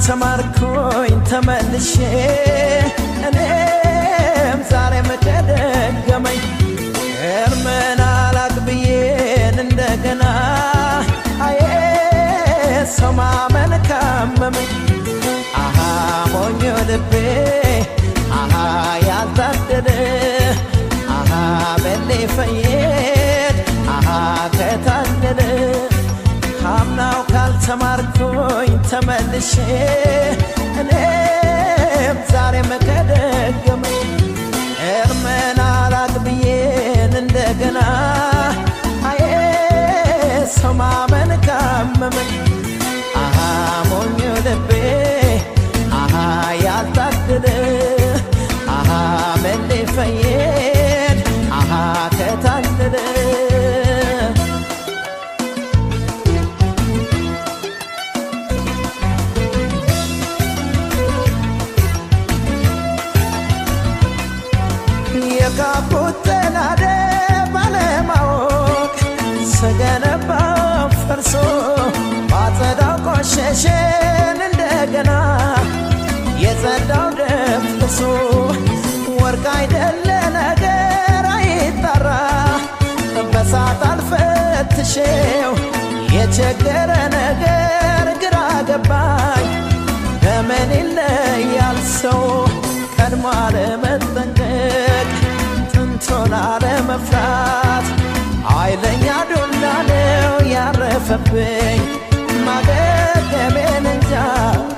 ካልተማርኩኝ ተመልሼ እኔም ዛሬም ተደገመኝ እርምን አላቅብዬን እንደገና አዬ ሰው ማመን ካመመኝ አሃ ሞኞ ልቤ አሃ ያልታደለ አሃ በሌ ፈየድ አሃ ከታደለ አምናው ካልተማርኩኝ ተመልሼ እኔም ዛሬም ከደገመኝ እርምን አላቅብዬን እንደገና አዬ ሰው ማመን ካመመኝ አሃ ሞኞ ልቤ አሃ ያልታደለ አሃ መሌ ፈየድ አሃ ከታደለ የጋቡት ተናደ ባለማወቅ ስገነባው ፈርሶ ባጸዳው ቆሸሸን እንደገና የጸዳው ደፍርሶ ወርቅ አይደለ ነገር አይጣራ በሳት አልፈትሼው የቸገረ ነገር ግራ ገባኝ በምን ይለያል ሰው ቀድሞ አለመጠንቀቅ ጥንቶን አለመፍራት ኃይለኛ ዱላ ነው ያረፈብኝ ማገገሜን እንጃ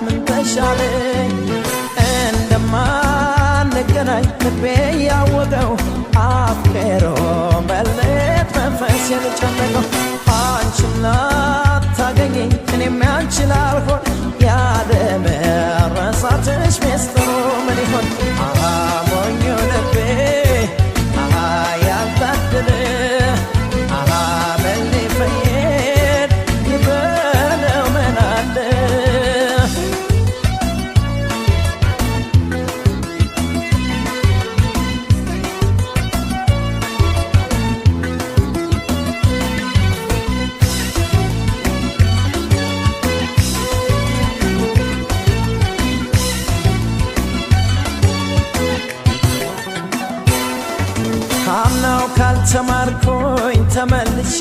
ምን ተሻለኝ እንደማንገናኝ ልቤ ያወቀው አፍቅሮ መለየት መንፈሴን ጨነቀው አንቺም ላታገኘኝ እኔም ያንቺ ላልሆን ያለመረሳትሽ ሚስጥሩ ምን ይሆን አሃ ሞኞ ልቤ አሃ ያልታደለ አሃ መሌ ፈየድ ይበለው ምን አለ አምናው ካልተማርኩኝ ተመልሼ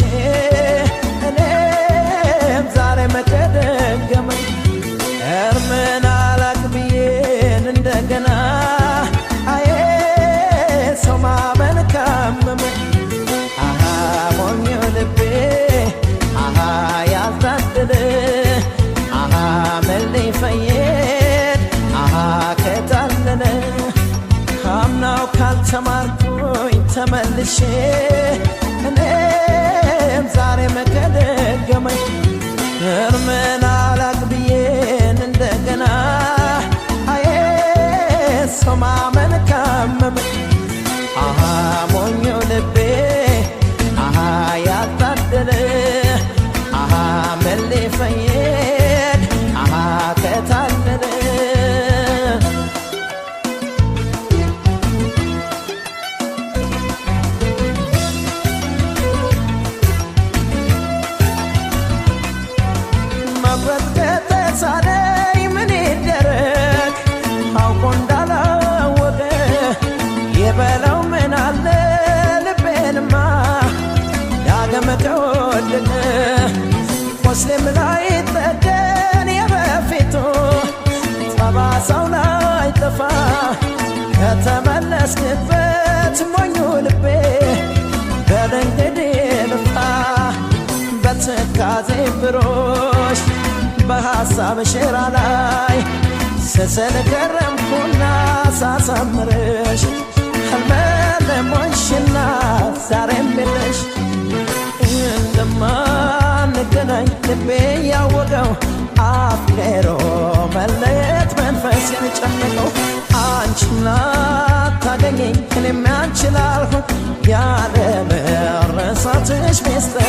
እኔም ዛሬም ከደገመኝ እርምን አላቅብዬን እንደገና አዬ ሰው ማመን ካመመኝ አሃ ሞኞ ልቤ አሃ ያልታደለ አሃ መሌ ፈየድ አሃ ከታለለ አምናው ካልተማርኩኝ ተመልሼ እኔም ዛሬም ከደገመኝ እርምን አላቅብዬን እንደገና አዬ ሰው ማመን ካመመኝ አሃ ሞኞ ልቤ አሃ ያልታደለ አሃ መሌ ፈየድ አሃ ከታለለ ከተሳለኝ ምን ይደረግ አውቆ እንዳላወቀ የበለው ምን አለ ልቤንማ ዳግም ከወደቀ ሙስሊም ላይ ጠገን የበፊቱ ጠባሳው ላይ ጠፋ ከተመለስክበት ሞኙ ልቤ በል እንግዲህ ልፋ በትካዜ ብሮሽ በሐሳብ ሸራ ላይ ስስል ከረምኩና ሳሳምርሽ ህልመለሞሽና ዛሬም የለሽ እንደማንገናኝ ልቤ ያወቀው አፍቅሮ መለየት መንፈሴን ጨነቀው አንቺም ላታገኘኝ እኔም ያንቺ ላልሆን ያለመረሳትሽ ሚስጥር